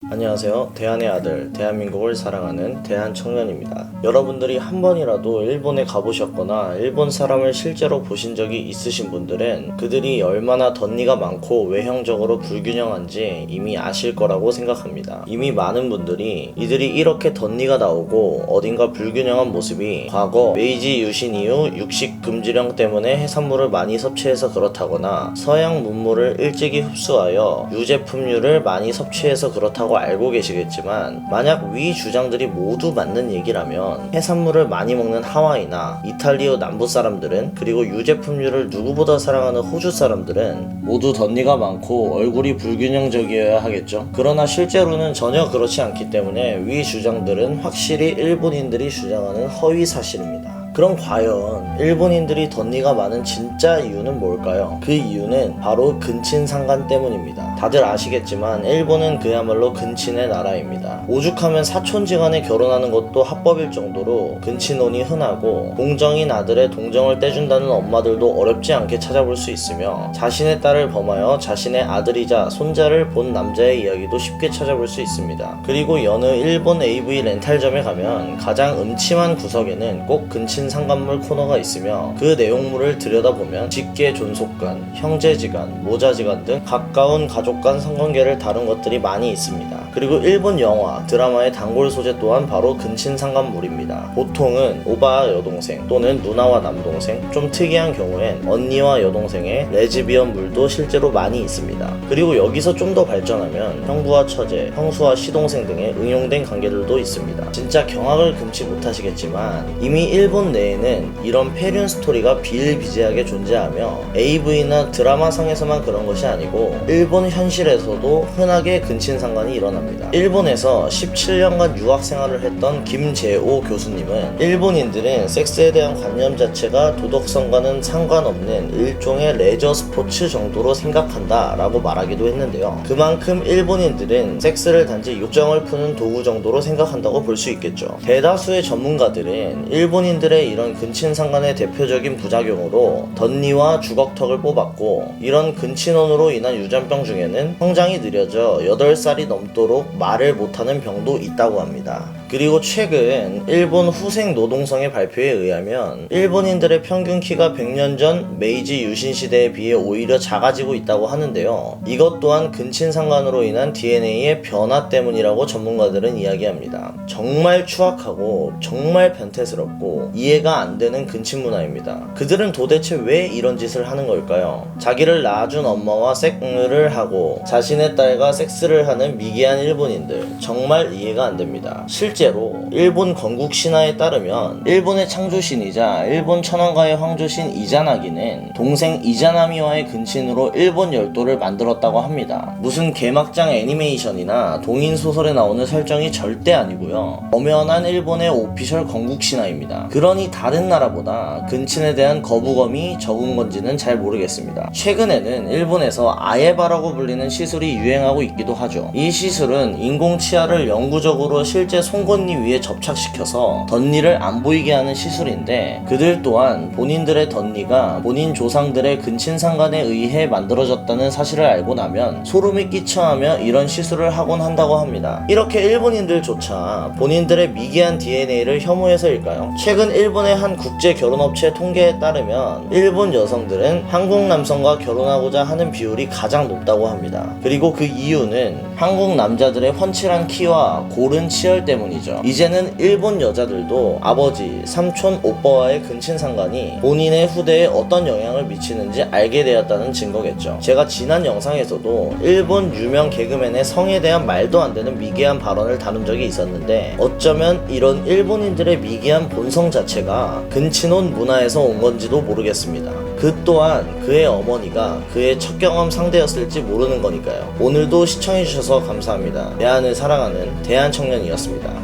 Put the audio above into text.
안녕하세요. 대한의 아들, 대한민국을 사랑하는 대한청년입니다. 여러분들이 한 번이라도 일본에 가보셨거나 일본 사람을 실제로 보신 적이 있으신 분들은 그들이 얼마나 덧니가 많고 외형적으로 불균형한지 이미 아실 거라고 생각합니다. 이미 많은 분들이 이들이 이렇게 덧니가 나오고 어딘가 불균형한 모습이 과거 메이지 유신 이후 육식 금지령 때문에 해산물을 많이 섭취해서 그렇다거나 서양 문물을 일찍이 흡수하여 유제품류를 많이 섭취해서 그렇다고 알고 계시겠지만, 만약 위 주장들이 모두 맞는 얘기라면 해산물을 많이 먹는 하와이나 이탈리아 남부 사람들은, 그리고 유제품류를 누구보다 사랑하는 호주 사람들은 모두 덧니가 많고 얼굴이 불균형적이어야 하겠죠. 그러나 실제로는 전혀 그렇지 않기 때문에 위 주장들은 확실히 일본인들이 주장하는 허위 사실입니다. 그럼 과연 일본인들이 덧니가 많은 진짜 이유는 뭘까요? 그 이유는 바로 근친상간 때문입니다. 다들 아시겠지만 일본은 그야말로 근친의 나라입니다. 오죽하면 사촌지간에 결혼하는 것도 합법일 정도로 근친혼이 흔하고, 동정인 아들의 동정을 떼준다는 엄마들도 어렵지 않게 찾아볼 수 있으며, 자신의 딸을 범하여 자신의 아들이자 손자를 본 남자의 이야기도 쉽게 찾아볼 수 있습니다. 그리고 여느 일본 AV 렌탈점에 가면 가장 음침한 구석에는 꼭 근친상간물 코너가 있으며, 그 내용물을 들여다보면 직계 존속간, 형제지간, 모자지간 등 가까운 가족 간 성관계를 다룬 것들이 많이 있습니다. 그리고 일본 영화, 드라마의 단골 소재 또한 바로 근친상간물입니다. 보통은 오바와 여동생 또는 누나와 남동생, 좀 특이한 경우엔 언니와 여동생의 레즈비언 물도 실제로 많이 있습니다. 그리고 여기서 좀 더 발전하면 형부와 처제, 형수와 시동생 등의 응용된 관계들도 있습니다. 진짜 경악을 금치 못하시겠지만 이미 일본 내에는 이런 폐륜 스토리가 비일비재하게 존재하며, AV나 드라마상에서만 그런 것이 아니고 일본 현실에서도 흔하게 근친상간이 일어납니다. 일본에서 17년간 유학생활을 했던 김재오 교수님은 일본인들은 섹스에 대한 관념 자체가 도덕성과는 상관없는 일종의 레저 스포츠 정도로 생각한다 라고 말하기도 했는데요. 그만큼 일본인들은 섹스를 단지 욕정을 푸는 도구 정도로 생각한다고 볼 수 있겠죠. 대다수의 전문가들은 일본인들의 이런 근친상간의 대표적인 부작용으로 덧니와 주걱턱을 뽑았고, 이런 근친혼으로 인한 유전병 중에는 성장이 느려져 8살이 넘도록 말을 못하는 병도 있다고 합니다. 그리고 최근 일본 후생 노동성의 발표에 의하면 일본인들의 평균 키가 100년 전 메이지 유신 시대에 비해 오히려 작아지고 있다고 하는데요. 이것 또한 근친상간으로 인한 DNA의 변화 때문이라고 전문가들은 이야기합니다. 정말 추악하고 정말 변태스럽고 이해가 안 되는 근친 문화입니다. 그들은 도대체 왜 이런 짓을 하는 걸까요? 자기를 낳아준 엄마와 섹스를 하고 자신의 딸과 섹스를 하는 미개한 일본인들, 정말 이해가 안 됩니다. 실제로 일본 건국 신화에 따르면 일본의 창조신이자 일본 천황가의 황조신 이자나기는 동생 이자나미와의 근친으로 일본 열도를 만들었다고 합니다. 무슨 개막장 애니메이션이나 동인 소설에 나오는 설정이 절대 아니고요. 엄연한 일본의 오피셜 건국 신화입니다. 그러니 다른 나라보다 근친에 대한 거부감이 적은 건지는 잘 모르겠습니다. 최근에는 일본에서 아예바라고 불리는 시술이 유행하고 있기도 하죠. 이 시술은 인공 치아를 영구적으로 실제 송곳니 위에 접착시켜서 덧니를 안 보이게 하는 시술인데, 그들 또한 본인들의 덧니가 본인 조상들의 근친상간에 의해 만들어졌다는 사실을 알고 나면 소름이 끼쳐하며 이런 시술을 하곤 한다고 합니다. 이렇게 일본인들조차 본인들의 미개한 DNA를 혐오해서일까요? 최근 일본의 한 국제 결혼업체 통계에 따르면 일본 여성들은 한국 남성과 결혼하고자 하는 비율이 가장 높다고 합니다. 그리고 그 이유는 한국 남자들의 훤칠한 키와 고른 치열 때문이죠. 이제는 일본 여자들도 아버지, 삼촌, 오빠와의 근친상간이 본인의 후대에 어떤 영향을 미치는지 알게 되었다는 증거겠죠. 제가 지난 영상에서도 일본 유명 개그맨의 성에 대한 말도 안 되는 미개한 발언을 다룬 적이 있었는데, 어쩌면 이런 일본인들의 미개한 본성 자체가 근친혼 문화에서 온 건지도 모르겠습니다. 그 또한 그의 어머니가 그의 첫 경험 상대였을지 모르는 거니까요. 오늘도 시청해주셔서 감사합니다. 대한을 사랑하는 대한청년이었습니다.